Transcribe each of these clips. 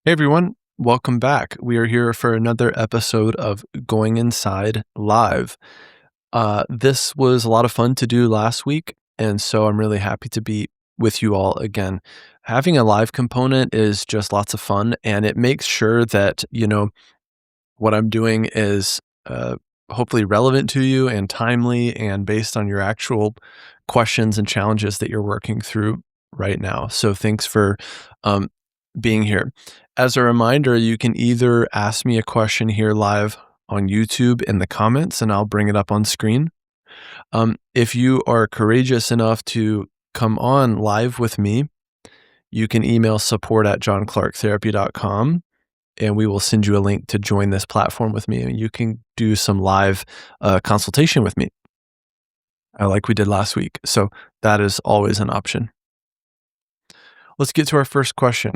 Hey everyone, welcome back. We are here for another episode of Going Inside Live. This was a lot of fun to do last week, and so I'm really happy to be with you all again. Having a live component is just lots of fun, and it makes sure that, what I'm doing is hopefully relevant to you and timely and based on your actual questions and challenges that you're working through right now. So thanks for um, being here. As a reminder, you can either ask me a question here live on YouTube in the comments, and I'll bring it up on screen. If you are courageous enough to come on live with me, you can email support@johnclarketherapy.com and we will send you a link to join this platform with me. And you can do some live consultation with me, like we did last week. So that is always an option. Let's get to our first question.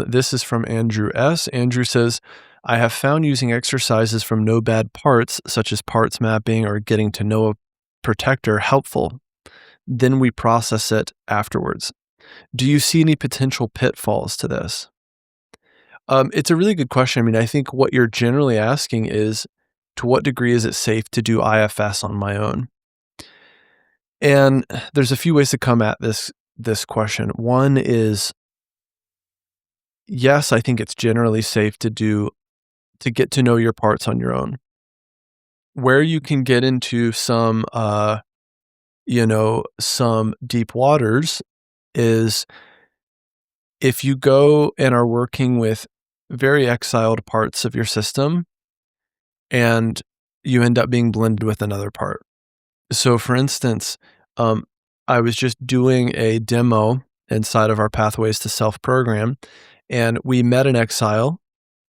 This is from Andrew S. Andrew says, I have found using exercises from no bad parts, such as parts mapping or getting to know a protector, helpful. Then we process it afterwards. Do you see any potential pitfalls to this? It's a really good question. I mean, I think what you're generally asking is, to what degree is it safe to do IFS on my own? And there's a few ways to come at this question. One is, yes, I think it's generally safe to get to know your parts on your own. Where you can get into some deep waters is if you go and are working with very exiled parts of your system and you end up being blended with another part. So for instance, I was just doing a demo inside of our Pathways to Self program, and we met an exile,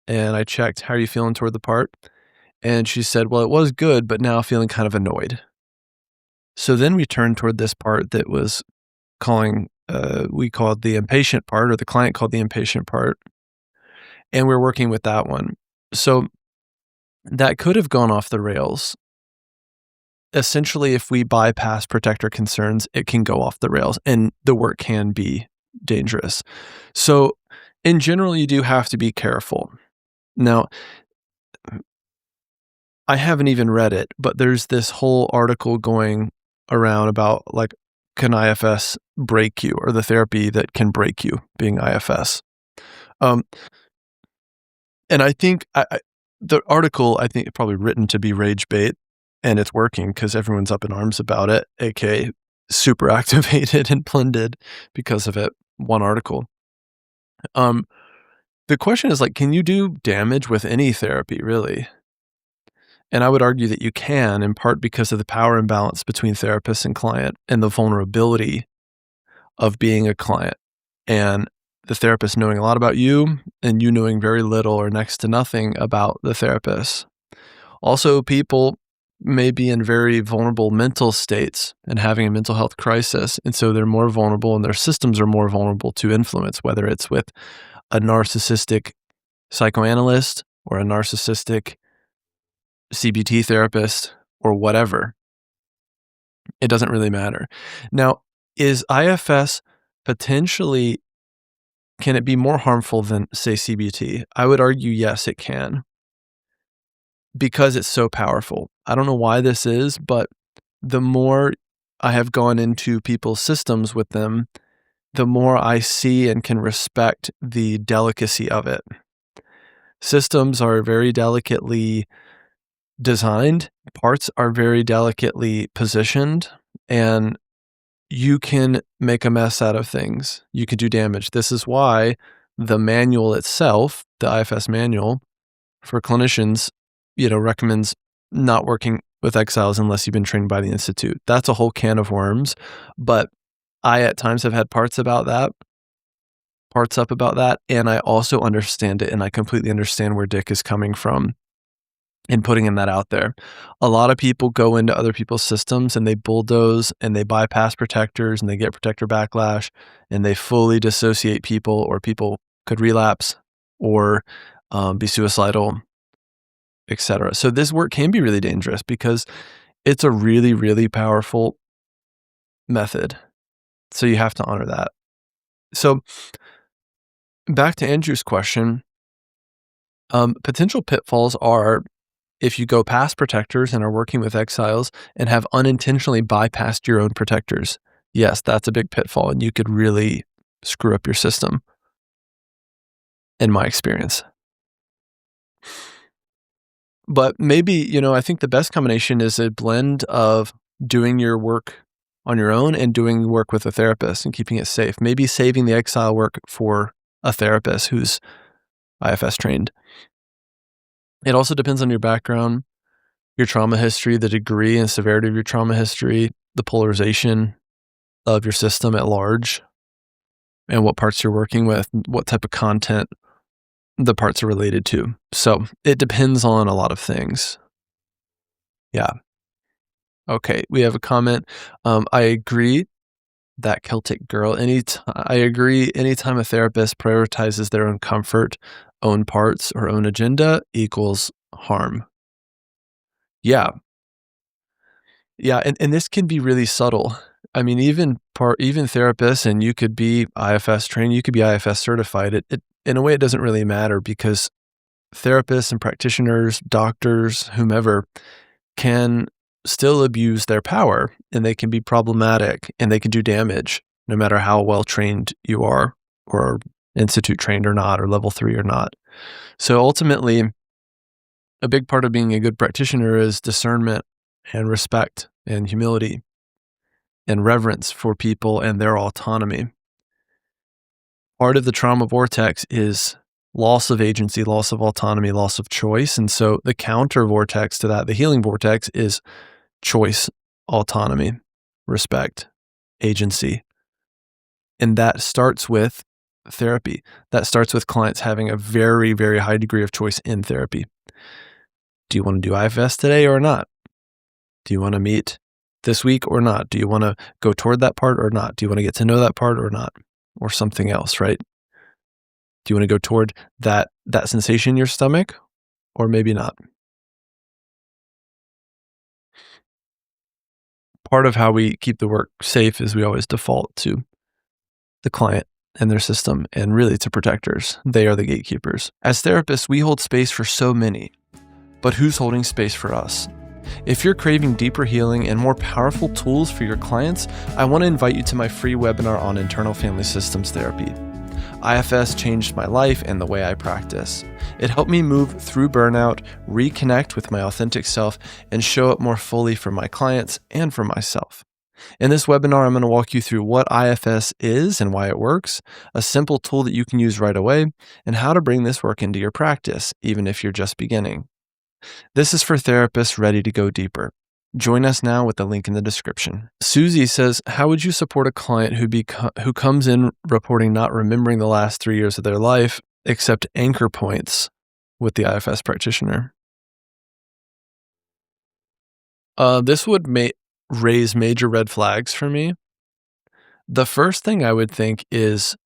and I checked, how are you feeling toward the part? And she said, well, it was good, but now feeling kind of annoyed. So then we turned toward this part that was we called the impatient part, or the client called the impatient part, and we're working with that one. So that could have gone off the rails. Essentially, if we bypass protector concerns, it can go off the rails and the work can be dangerous. So in general, you do have to be careful. Now, I haven't even read it, but there's this whole article going around about, like, can IFS break you, or the therapy that can break you being IFS. Um, and I think the article, I think, probably written to be rage bait, and it's working because everyone's up in arms about it, aka super activated and blended because of it. One article. Um, the question is, like, can you do damage with any therapy, really? And I would argue that you can, in part because of the power imbalance between therapist and client and the vulnerability of being a client, and the therapist knowing a lot about you and you knowing very little or next to nothing about the therapist. Also, people may be in very vulnerable mental states and having a mental health crisis, and so they're more vulnerable and their systems are more vulnerable to influence, whether it's with a narcissistic psychoanalyst or a narcissistic CBT therapist or whatever. It doesn't really matter. Now, is IFS potentially, can it be more harmful than, say, CBT? I would argue yes, it can, because it's so powerful. I don't know why this is, but the more I have gone into people's systems with them, the more I see and can respect the delicacy of it. Systems are very delicately designed, parts are very delicately positioned, and you can make a mess out of things. You can do damage. This is why the manual itself, the IFS manual for clinicians, recommends not working with exiles unless you've been trained by the Institute. That's a whole can of worms, but I at times have had parts up about that, and I also understand it, and I completely understand where Dick is coming from in putting in that out there. A lot of people go into other people's systems and they bulldoze and they bypass protectors and they get protector backlash and they fully dissociate people, or people could relapse or be suicidal, etc. So this work can be really dangerous because it's a really, really powerful method. So you have to honor that. So back to Andrew's question, Potential pitfalls are if you go past protectors and are working with exiles and have unintentionally bypassed your own protectors. Yes, that's a big pitfall, and you could really screw up your system, in my experience. But maybe, I think the best combination is a blend of doing your work on your own and doing work with a therapist and keeping it safe. Maybe saving the exile work for a therapist who's IFS trained. It also depends on your background, your trauma history, the degree and severity of your trauma history, the polarization of your system at large, and what parts you're working with, what type of content the parts are related to. So it depends on a lot of things. Yeah. Okay. We have a comment. I agree that Celtic girl. I agree. Anytime a therapist prioritizes their own comfort, own parts, or own agenda equals harm. Yeah. Yeah. And this can be really subtle. I mean, even therapists, and you could be IFS trained, you could be IFS certified. It in a way, it doesn't really matter because therapists and practitioners, doctors, whomever, can still abuse their power, and they can be problematic, and they can do damage no matter how well trained you are, or institute trained or not, or level 3 or not. So ultimately, a big part of being a good practitioner is discernment and respect and humility and reverence for people and their autonomy. Part of the trauma vortex is loss of agency, loss of autonomy, loss of choice. And so the counter vortex to that, the healing vortex, is choice, autonomy, respect, agency. And that starts with therapy. That starts with clients having a very, very high degree of choice in therapy. Do you want to do IFS today or not? Do you want to meet this week or not? Do you want to go toward that part or not? Do you want to get to know that part or not? Or something else, right? Do you want to go toward that sensation in your stomach or maybe not? Part of how we keep the work safe is we always default to the client and their system, and really to protectors. They are the gatekeepers. As therapists, we hold space for so many, but who's holding space for us? If you're craving deeper healing and more powerful tools for your clients, I want to invite you to my free webinar on internal family systems therapy. IFS changed my life and the way I practice. It helped me move through burnout, reconnect with my authentic self, and show up more fully for my clients and for myself. In this webinar, I'm going to walk you through what IFS is and why it works, a simple tool that you can use right away, and how to bring this work into your practice, even if you're just beginning. This is for therapists ready to go deeper. Join us now with the link in the description. Susie says, how would you support a client who comes in reporting not remembering the last 3 years of their life, except anchor points with the IFS practitioner? This would raise major red flags for me. The first thing I would think is,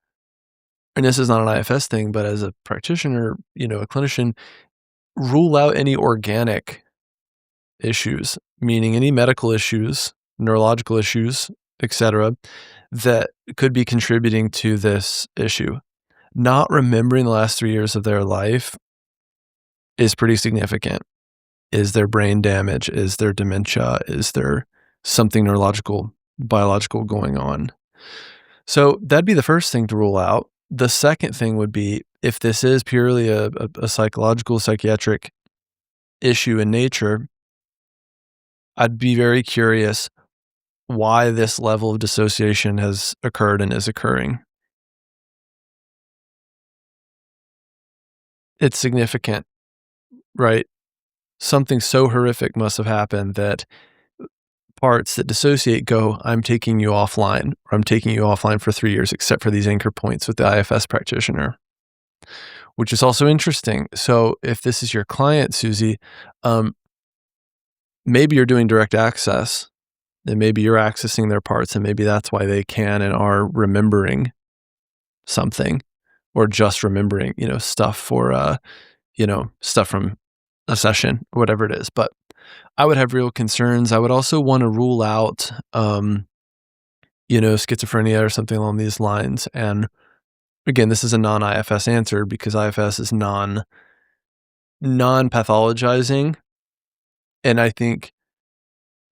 and this is not an IFS thing, but as a practitioner, a clinician, rule out any organic issues, meaning any medical issues, neurological issues, etc., that could be contributing to this issue. Not remembering the last 3 years of their life is pretty significant. Is there brain damage? Is there dementia? Is there something neurological, biological going on? So that'd be the first thing to rule out. The second thing would be, if this is purely a psychological, psychiatric issue in nature, I'd be very curious why this level of dissociation has occurred and is occurring. It's significant, right? Something so horrific must have happened that parts that dissociate go, I'm taking you offline, or I'm taking you offline for 3 years, except for these anchor points with the IFS practitioner, which is also interesting. So if this is your client, Susie, maybe you're doing direct access, and maybe you're accessing their parts, and maybe that's why they can and are remembering something, or just remembering, stuff for, stuff from a session or whatever it is. But I would have real concerns. I would also want to rule out, schizophrenia or something along these lines. And again, this is a non-IFS answer because IFS is non-pathologizing, and I think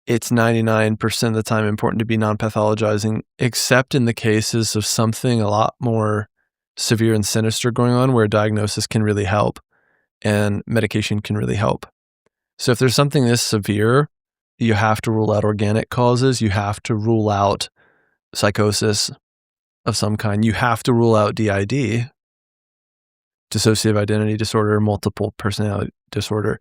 it's 99% of the time important to be non-pathologizing, except in the cases of something a lot more severe and sinister going on where diagnosis can really help and medication can really help. So if there's something this severe, you have to rule out organic causes, you have to rule out psychosis of some kind, you have to rule out DID, dissociative identity disorder, multiple personality disorder.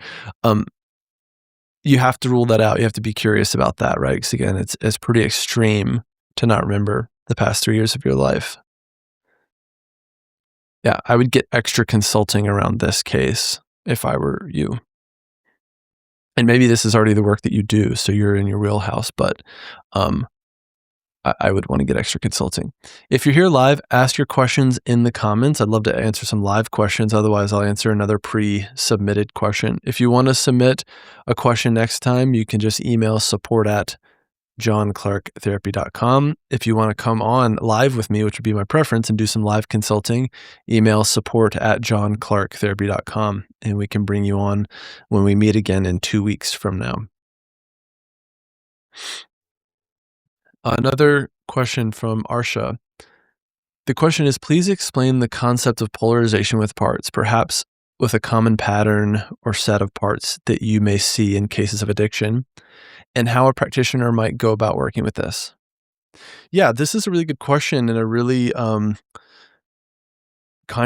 You have to rule that out. You have to be curious about that, right? Because again, it's pretty extreme to not remember the past 3 years of your life. Yeah, I would get extra consulting around this case if I were you. And maybe this is already the work that you do, so you're in your wheelhouse, but um, I would want to get extra consulting. If you're here live, ask your questions in the comments. I'd love to answer some live questions. Otherwise, I'll answer another pre-submitted question. If you want to submit a question next time, you can just email support@johnclarketherapy.com. If you want to come on live with me, which would be my preference, and do some live consulting, email support@johnclarketherapy.com, and we can bring you on when we meet again in 2 weeks from now. Another question from Arsha. The question is, please explain the concept of polarization with parts, perhaps with a common pattern or set of parts that you may see in cases of addiction, and how a practitioner might go about working with this. Yeah, this is a really good question and a really kind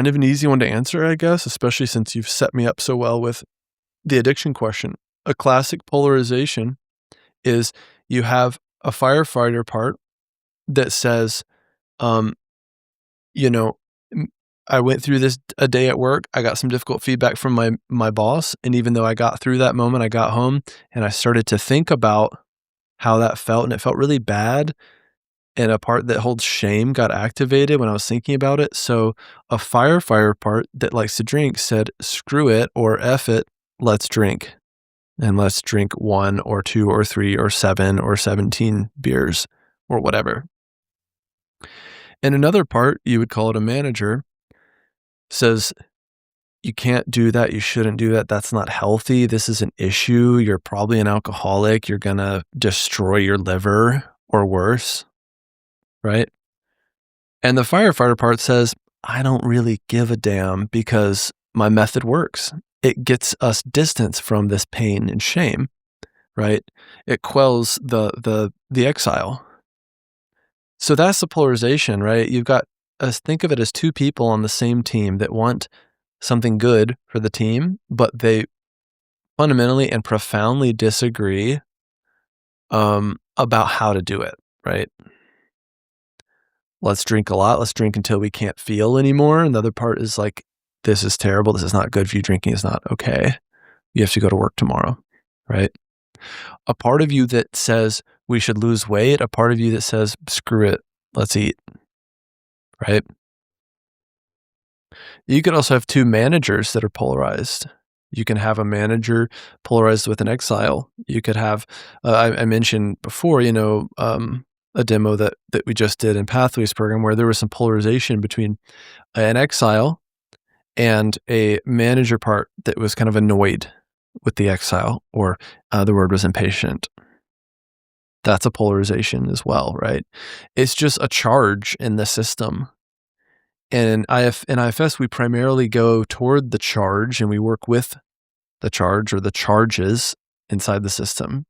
of an easy one to answer, I guess, especially since you've set me up so well with the addiction question. A classic polarization is you have a firefighter part that says, um, you know, I went through this a day at work. I got some difficult feedback from my boss, and even though I got through that moment, I got home and I started to think about how that felt, and it felt really bad. And a part that holds shame got activated when I was thinking about it. So a firefighter part that likes to drink said, "Screw it," or "F it, let's drink." And let's drink 1 or 2 or 3 or 7 or 17 beers or whatever. And another part, you would call it a manager, says, "You can't do that. You shouldn't do that. That's not healthy. This is an issue. You're probably an alcoholic. You're going to destroy your liver or worse." Right? And the firefighter part says, "I don't really give a damn because my method works. It gets us distance from this pain and shame." Right? It quells the exile. So that's the polarization, right? You've got us, think of it as two people on the same team that want something good for the team, but they fundamentally and profoundly disagree about how to do it, right? Let's drink a lot. Let's drink until we can't feel anymore. And the other part is like, this is terrible. This is not good for you. Drinking is not okay. You have to go to work tomorrow, right? A part of you that says we should lose weight, a part of you that says, screw it, let's eat, right? You could also have two managers that are polarized. You can have a manager polarized with an exile. You could have, I mentioned before, a demo that we just did in Pathways program where there was some polarization between an exile and a manager part that was kind of annoyed with the exile, or the word was impatient. That's a polarization as well, right? It's just a charge in the system. And in IFS, we primarily go toward the charge and we work with the charge or the charges inside the system.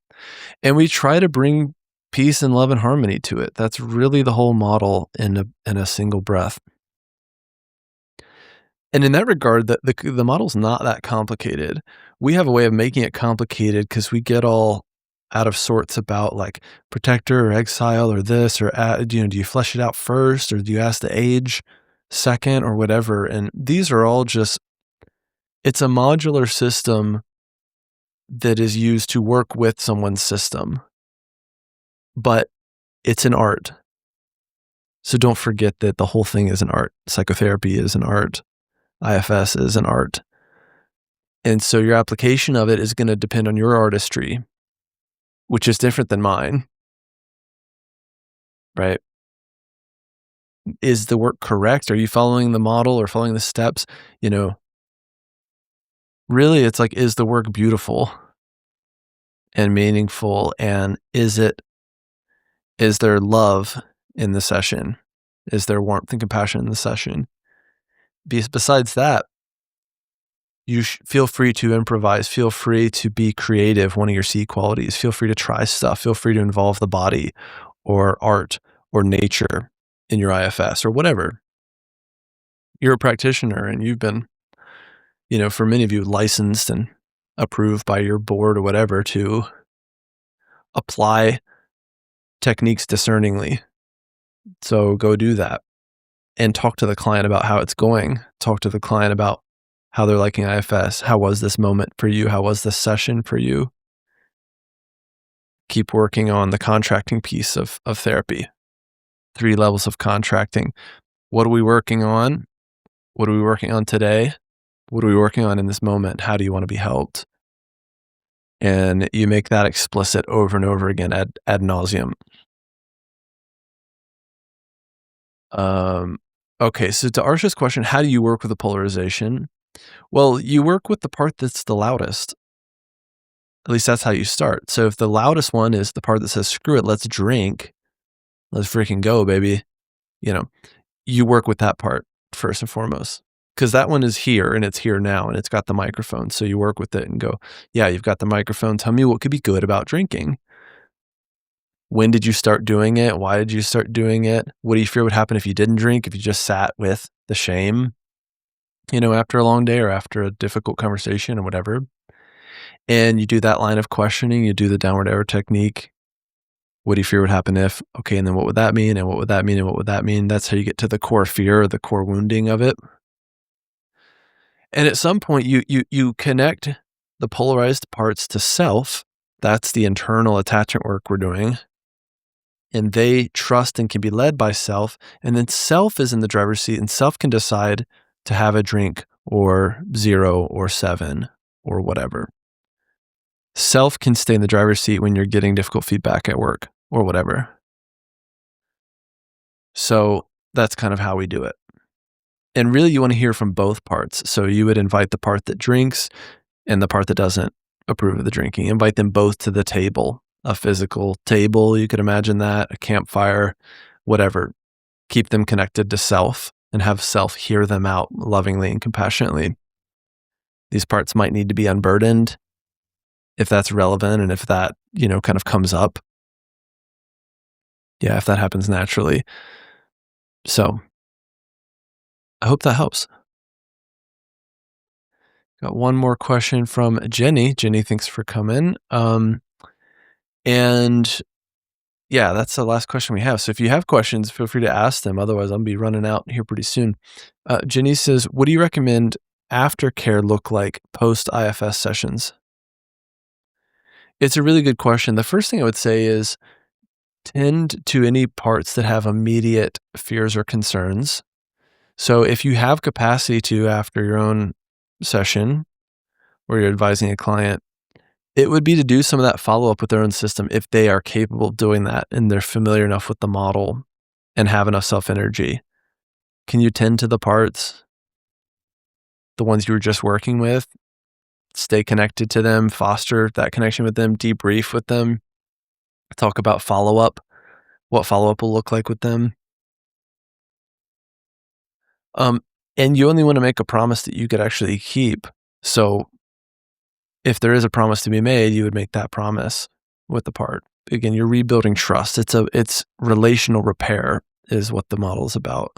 And we try to bring peace and love and harmony to it. That's really the whole model in a single breath. And in that regard, the model's not that complicated. We have a way of making it complicated because we get all out of sorts about like protector or exile or this or do you flesh it out first or do you ask the age second or whatever? And these are all just, it's a modular system that is used to work with someone's system, but it's an art. So don't forget that the whole thing is an art. Psychotherapy is an art. IFS is an art. And so your application of it is going to depend on your artistry, which is different than mine, right? Is the work correct? Are you following the model or following the steps? really, it's like, is the work beautiful and meaningful? And is there love in the session? Is there warmth and compassion in the session? Besides that, you feel free to improvise, feel free to be creative, one of your C qualities, feel free to try stuff, feel free to involve the body or art or nature in your IFS or whatever. You're a practitioner and you've been, for many of you, licensed and approved by your board or whatever to apply techniques discerningly. So go do that and talk to the client about how it's going. Talk to the client about how they're liking IFS. How was this moment for you? How was this session for you? Keep working on the contracting piece of therapy. 3 levels of contracting. What are we working on? What are we working on today? What are we working on in this moment? How do you want to be helped? And you make that explicit over and over again ad nauseum. Okay, so to Arsha's question, how do you work with the polarization? Well, you work with the part that's the loudest. At least that's how you start. So if the loudest one is the part that says, screw it, let's drink, let's freaking go, baby, you work with that part first and foremost. Because that one is here and it's here now and it's got the microphone. So you work with it and go, yeah, you've got the microphone. Tell me what could be good about drinking. When did you start doing it? Why did you start doing it? What do you fear would happen if you didn't drink, if you just sat with the shame, after a long day or after a difficult conversation or whatever? And you do that line of questioning, you do the downward arrow technique. What do you fear would happen if? Okay, and then what would that mean? And what would that mean? And what would that mean? That's how you get to the core fear or the core wounding of it. And at some point, you connect the polarized parts to self. That's the internal attachment work we're doing. And they trust and can be led by self. And then self is in the driver's seat and self can decide to have a drink or 0 or 7 or whatever. Self can stay in the driver's seat when you're getting difficult feedback at work or whatever. So that's kind of how we do it. And really, you want to hear from both parts. So you would invite the part that drinks and the part that doesn't approve of the drinking. Invite them both to the table, a physical table. You could imagine that, a campfire, whatever. Keep them connected to self and have self hear them out lovingly and compassionately. These parts might need to be unburdened if that's relevant and if that, kind of comes up. Yeah, if that happens naturally. So I hope that helps. Got one more question from Jenny. Jenny, thanks for coming. And yeah, that's the last question we have. So if you have questions, feel free to ask them. Otherwise, I'll be running out here pretty soon. Jenny says, what do you recommend aftercare look like post IFS sessions? It's a really good question. The first thing I would say is tend to any parts that have immediate fears or concerns. So if you have capacity to, after your own session where you're advising a client, it would be to do some of that follow-up with their own system if they are capable of doing that and they're familiar enough with the model and have enough self-energy. Can you tend to the parts, the ones you were just working with? Stay connected to them, foster that connection with them, debrief with them, talk about follow-up, what follow-up will look like with them. And you only want to make a promise that you could actually keep. So if there is a promise to be made, you would make that promise with the part. Again, you're rebuilding trust. It's relational repair is what the model is about.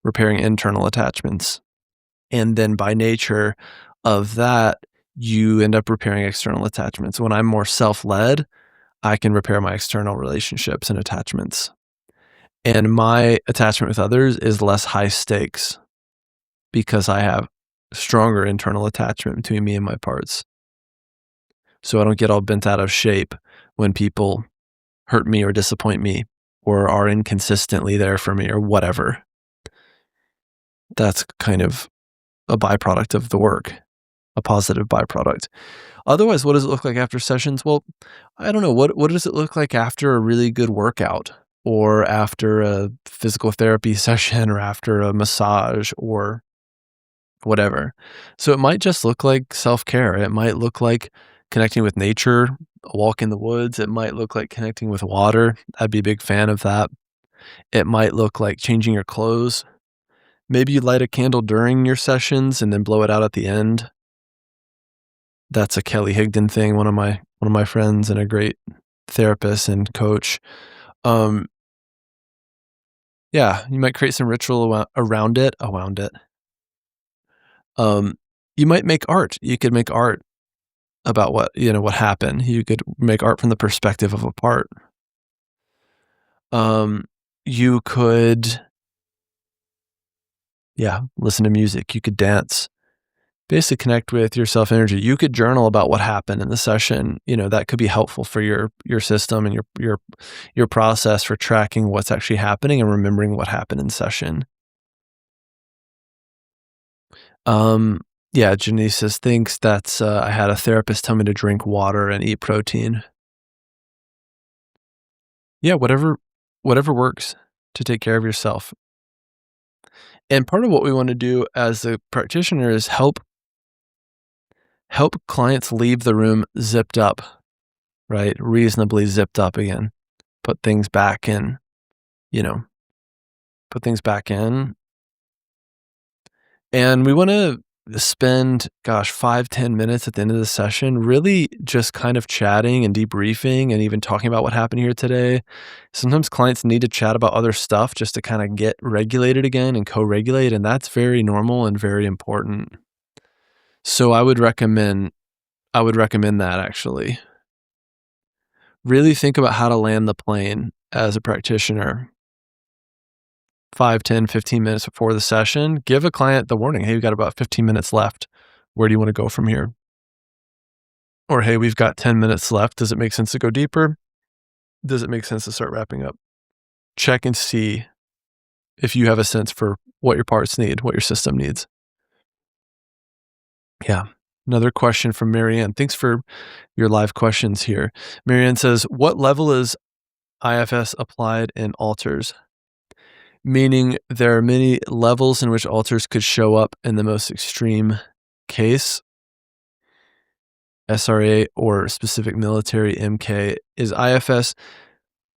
Repairing internal attachments. And then by nature of that, you end up repairing external attachments. When I'm more self-led, I can repair my external relationships and attachments. And my attachment with others is less high stakes because I have stronger internal attachment between me and my parts. So I don't get all bent out of shape when people hurt me or disappoint me or are inconsistently there for me or whatever. That's kind of a byproduct of the work, a positive byproduct. Otherwise, what does it look like after sessions? Well, I don't know. What does it look like after a really good workout or after a physical therapy session or after a massage or whatever. So it might just look like self-care. It might look like connecting with nature, a walk in the woods. It might look like connecting with water. I'd be a big fan of that. It might look like changing your clothes. Maybe you light a candle during your sessions and then blow it out at the end. That's a Kelly Higdon thing, one of my friends and a great therapist and coach. Um, yeah, you might create some ritual around it. Um, you might make art. You could make art about what happened. You could make art from the perspective of a part. Um, you could, yeah, listen to music. You could dance. Basically connect with your self energy. You could journal about what happened in the session. That could be helpful for your system and your process for tracking what's actually happening and remembering what happened in session. Um, yeah, Genesis thinks that's I had a therapist tell me to drink water and eat protein. Yeah, whatever works to take care of yourself. And part of what we want to do as a practitioner is help clients leave the room zipped up, right? Reasonably zipped up again. Put things back in, you know, put things back in. And we want to spend, 5-10 minutes at the end of the session, really just kind of chatting and debriefing and even talking about what happened here today. Sometimes clients need to chat about other stuff just to kind of get regulated again and co-regulate. And that's very normal and very important. So I would recommend that actually. Really think about how to land the plane as a practitioner. 5, 10, 15 minutes before the session, give a client the warning, "Hey, we've got about 15 minutes left. Where do you wanna go from here?" Or, "Hey, we've got 10 minutes left. Does it make sense to go deeper? Does it make sense to start wrapping up?" Check and see if you have a sense for what your parts need, what your system needs. Yeah. Another question from Marianne. Thanks for your live questions here. Marianne says, "What level is IFS applied in alters?" Meaning there are many levels in which alters could show up in the most extreme case. SRA or specific military MK. Is IFS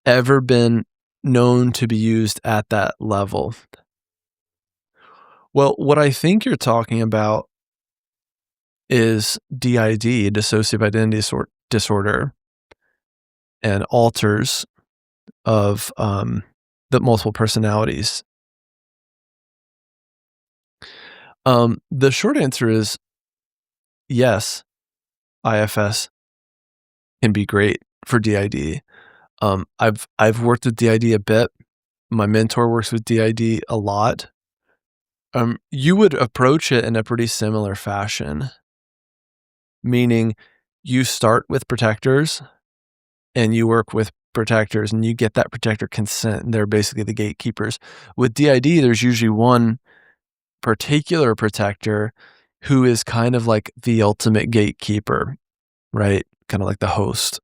ever been known to be used at that level? Well, what I think you're talking about is DID, dissociative identity disorder, and alters of the multiple personalities. The short answer is yes, IFS can be great for DID. I've worked with DID a bit. My mentor works with DID a lot. You would approach it in a pretty similar fashion, meaning you start with protectors and you work with protectors and you get that protector consent. And they're basically the gatekeepers. With DID, there's usually one particular protector who is kind of like the ultimate gatekeeper, right? Kind of like the host,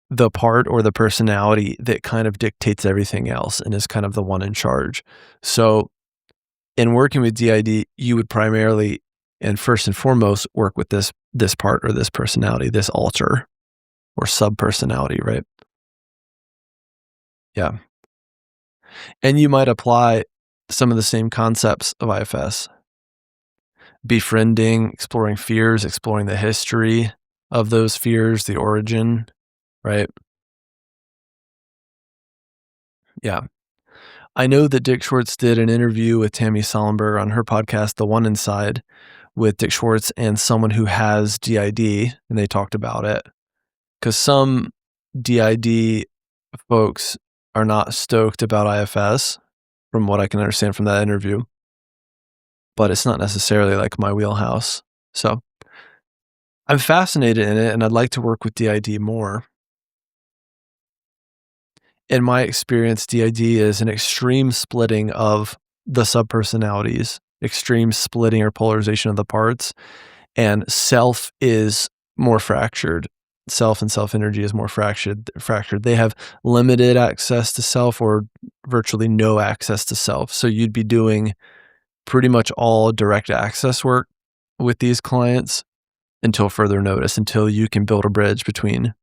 the part or the personality that kind of dictates everything else and is kind of the one in charge. So in working with DID, you would primarily and first and foremost work with this part or this personality, this alter or sub-personality, right? Yeah. And you might apply some of the same concepts of IFS. Befriending, exploring fears, exploring the history of those fears, the origin, right? Yeah. I know that Dick Schwartz did an interview with Tammy Solenberg on her podcast, The One Inside, with Dick Schwartz and someone who has DID, and they talked about it. Because some DID folks are not stoked about IFS, from what I can understand from that interview, but it's not necessarily like my wheelhouse. So I'm fascinated in it, and I'd like to work with DID more. In my experience, DID is an extreme splitting of the subpersonalities, extreme splitting or polarization of the parts, and self is more fractured. Self and self energy is more fractured. They have limited access to self or virtually no access to self. So you'd be doing pretty much all direct access work with these clients until further notice, until you can build a bridge between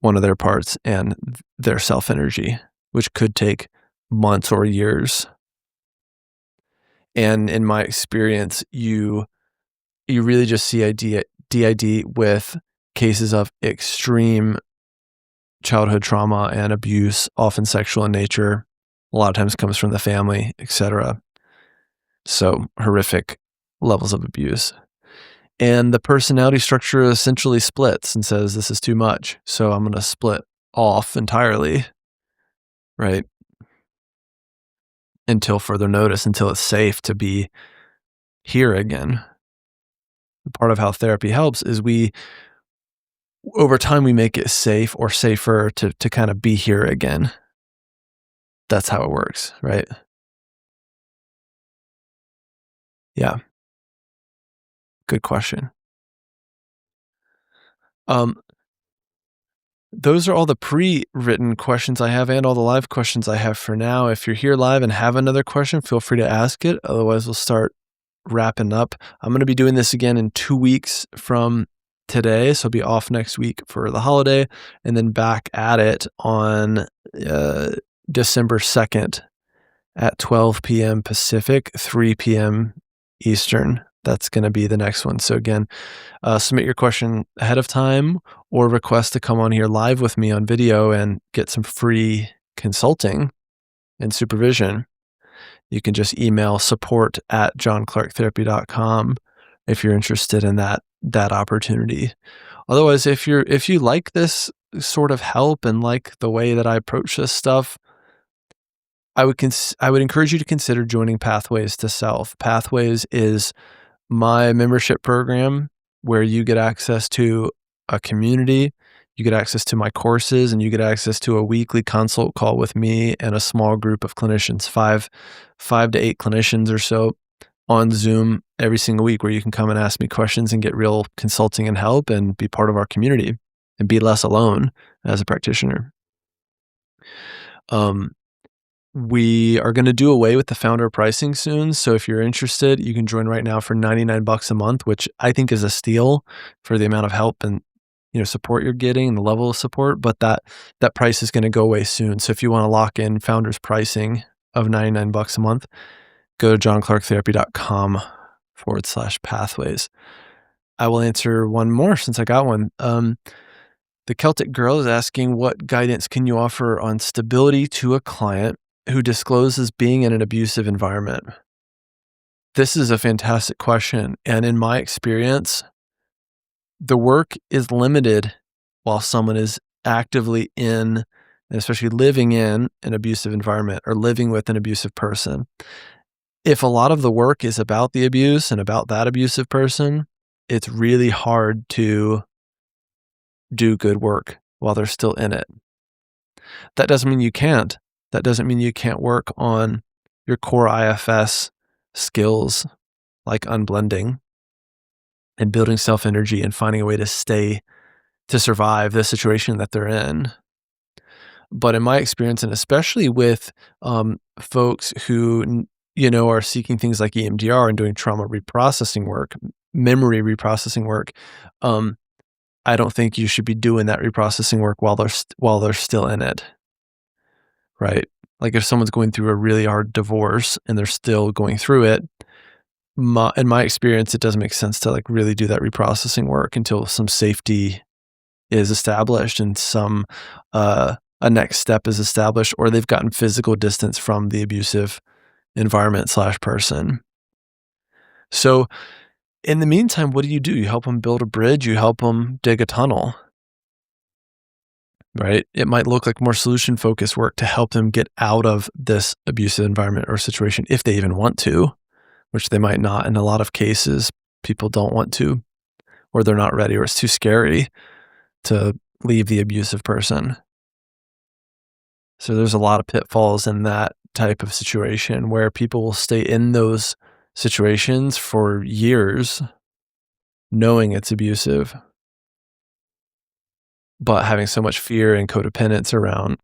one of their parts and their self energy, which could take months or years. And in my experience, you really just see DID with cases of extreme childhood trauma and abuse, often sexual in nature. A lot of times comes from the family, etc. So horrific levels of abuse. And the personality structure essentially splits and says, this is too much. So I'm going to split off entirely, right? Until further notice, until it's safe to be here again. Part of how therapy helps is over time, we make it safe or safer to kind of be here again. That's how it works, right? Yeah, good question. Um, those are all the pre-written questions I have and all the live questions I have for now. If you're here live and have another question, feel free to ask it. Otherwise, we'll start wrapping up. I'm going to be doing this again in 2 weeks from today. So I'll be off next week for the holiday and then back at it on December 2nd at 12 p.m. Pacific, 3 p.m. Eastern. That's going to be the next one. So again, submit your question ahead of time or request to come on here live with me on video and get some free consulting and supervision. You can just email support@johnclarketherapy.com if you're interested in that opportunity. Otherwise, if you like this sort of help and like the way that I approach this stuff, I would encourage you to consider joining Pathways to Self. Pathways is my membership program where you get access to a community, you get access to my courses, and you get access to a weekly consult call with me and a small group of clinicians, five to 8 clinicians or so on Zoom every single week, where you can come and ask me questions and get real consulting and help and be part of our community and be less alone as a practitioner. We are going to do away with the founder pricing soon. So if you're interested, you can join right now for $99 a month, which I think is a steal for the amount of help and support you're getting and the level of support. But that price is going to go away soon. So if you want to lock in founder's pricing of $99 a month, go to johnclarketherapy.com/pathways. I will answer one more since I got one. The Celtic Girl is asking, what guidance can you offer on stability to a client who discloses being in an abusive environment? This is a fantastic question. And in my experience, the work is limited while someone is actively in, and especially living in, an abusive environment or living with an abusive person. If a lot of the work is about the abuse and about that abusive person, it's really hard to do good work while they're still in it. That doesn't mean you can't. That doesn't mean you can't work on your core IFS skills like unblending and building self-energy and finding a way to survive the situation that they're in. But in my experience, and especially with folks who are seeking things like EMDR and doing trauma reprocessing work, memory reprocessing work, I don't think you should be doing that reprocessing work while they're still in it, right? Like if someone's going through a really hard divorce and they're still going through it, in my experience, it doesn't make sense to like really do that reprocessing work until some safety is established and a next step is established, or they've gotten physical distance from the abusive environment/person. So in the meantime, what do? You help them build a bridge, you help them dig a tunnel, right? It might look like more solution-focused work to help them get out of this abusive environment or situation if they even want to, which they might not. In a lot of cases, people don't want to, or they're not ready, or it's too scary to leave the abusive person. So there's a lot of pitfalls in that type of situation where people will stay in those situations for years knowing it's abusive, but having so much fear and codependence around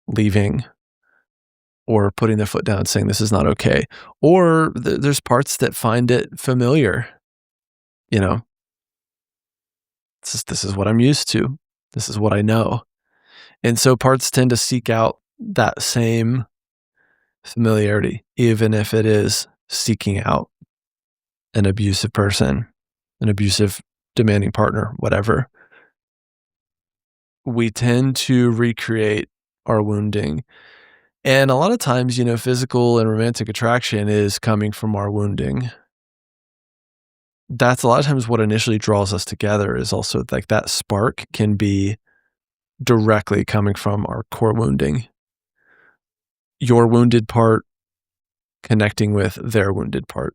leaving or putting their foot down and saying, this is not okay. Or there's parts that find it familiar, you know, this is what I'm used to. This is what I know. And so parts tend to seek out that same familiarity, even if it is seeking out an abusive person, an abusive, demanding partner, whatever. We tend to recreate our wounding. And a lot of times, physical and romantic attraction is coming from our wounding. That's a lot of times what initially draws us together is also like that spark can be directly coming from our core wounding. Your wounded part connecting with their wounded part.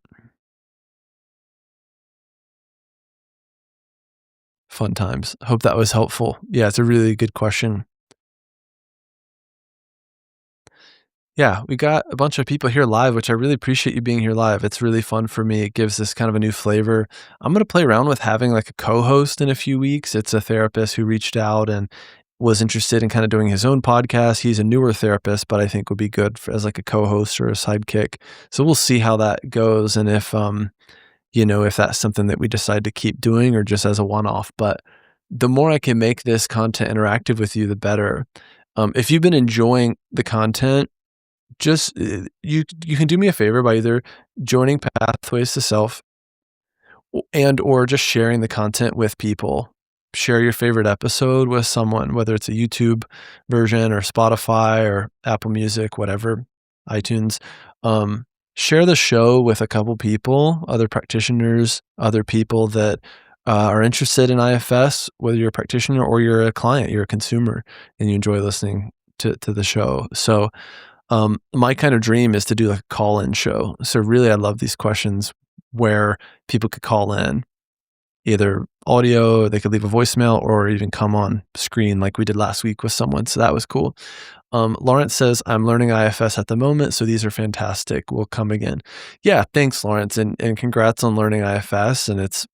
Fun times. Hope that was helpful. Yeah, it's a really good question. Yeah, we got a bunch of people here live, which I really appreciate you being here live. It's really fun for me. It gives this kind of a new flavor. I'm going to play around with having like a co-host in a few weeks. It's a therapist who reached out and was interested in kind of doing his own podcast. He's a newer therapist, but I think would be good as like a co-host or a sidekick. So we'll see how that goes and if that's something that we decide to keep doing or just as a one-off. But the more I can make this content interactive with you, the better. If you've been enjoying the content, just you can do me a favor by either joining Pathways to Self and or just sharing the content with people. Share your favorite episode with someone, whether it's a YouTube version or Spotify or Apple Music, whatever, iTunes. Share the show with a couple people, other practitioners, other people that are interested in IFS, whether you're a practitioner or you're a client, you're a consumer, and you enjoy listening to the show. So my kind of dream is to do like a call-in show. So really, I love these questions where people could call in, either audio, they could leave a voicemail, or even come on screen like we did last week with someone. So that was cool. Lawrence says, I'm learning IFS at the moment, so these are fantastic. We'll come again. Yeah, thanks, Lawrence, and congrats on learning IFS. And it's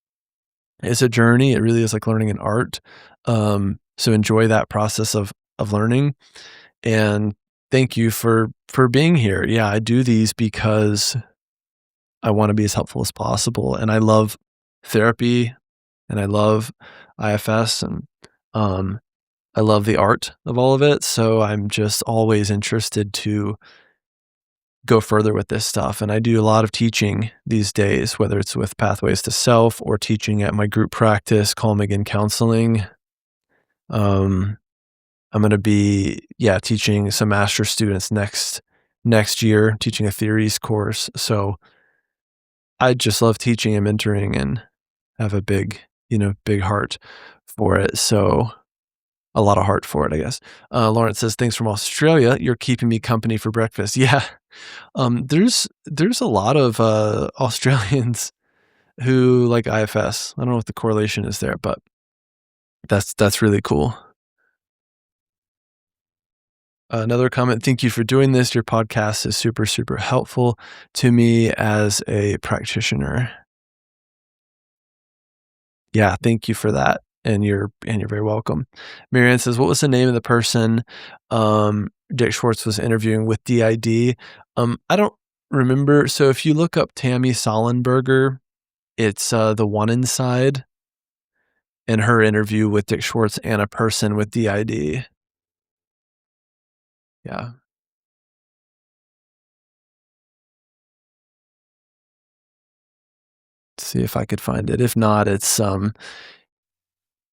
a journey. It really is like learning an art. So enjoy that process of learning. And thank you for being here. Yeah, I do these because I want to be as helpful as possible. And I love therapy and I love IFS and I love the art of all of it. So I'm just always interested to go further with this stuff. And I do a lot of teaching these days, whether it's with Pathways to Self or teaching at my group practice, Calm Again Counseling. I'm going to be, teaching some master students next year, teaching a theories course. So I just love teaching and mentoring and have a big heart for it. So a lot of heart for it, I guess. Lawrence says, thanks from Australia. You're keeping me company for breakfast. Yeah. There's a lot of Australians who like IFS. I don't know what the correlation is there, but that's really cool. Another comment, thank you for doing this. Your podcast is super, super helpful to me as a practitioner. Yeah, thank you for that. And you're very welcome. Marianne says, what was the name of the person Dick Schwartz was interviewing with DID? I don't remember. So if you look up Tammy Sollenberger, it's the one inside and her interview with Dick Schwartz and a person with DID. Yeah. See if I could find it. If not, it's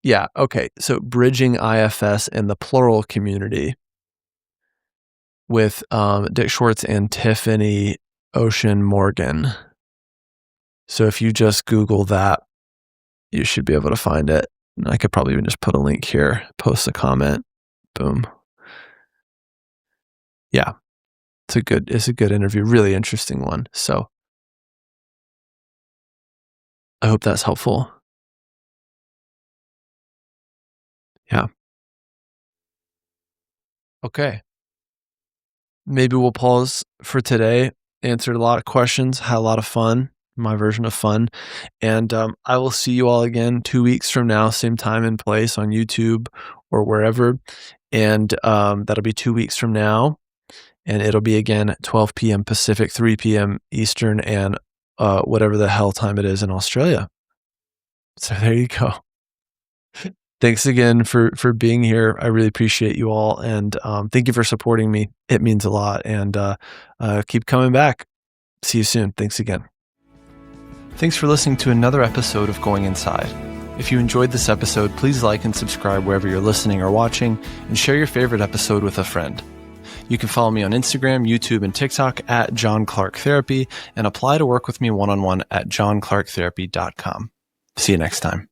yeah, okay. So bridging IFS and the plural community with Dick Schwartz and Tiffany Ocean Morgan. So if you just Google that, you should be able to find it. And I could probably even just put a link here, post a comment, boom. Yeah, it's a good interview, really interesting one. So I hope that's helpful. Yeah. Okay. Maybe we'll pause for today. Answered a lot of questions, had a lot of fun, my version of fun. And I will see you all again 2 weeks from now, same time and place on YouTube or wherever. And that'll be 2 weeks from now. And it'll be again at 12 p.m. Pacific, 3 p.m. Eastern, and whatever the hell time it is in Australia. So there you go. Thanks again for being here. I really appreciate you all, and thank you for supporting me. It means a lot, and keep coming back. See you soon. Thanks again. Thanks for listening to another episode of Going Inside. If you enjoyed this episode, please like and subscribe wherever you're listening or watching, and share your favorite episode with a friend. You can follow me on Instagram, YouTube, and TikTok at John Clarke Therapy, and apply to work with me one-on-one at johnclarketherapy.com. See you next time.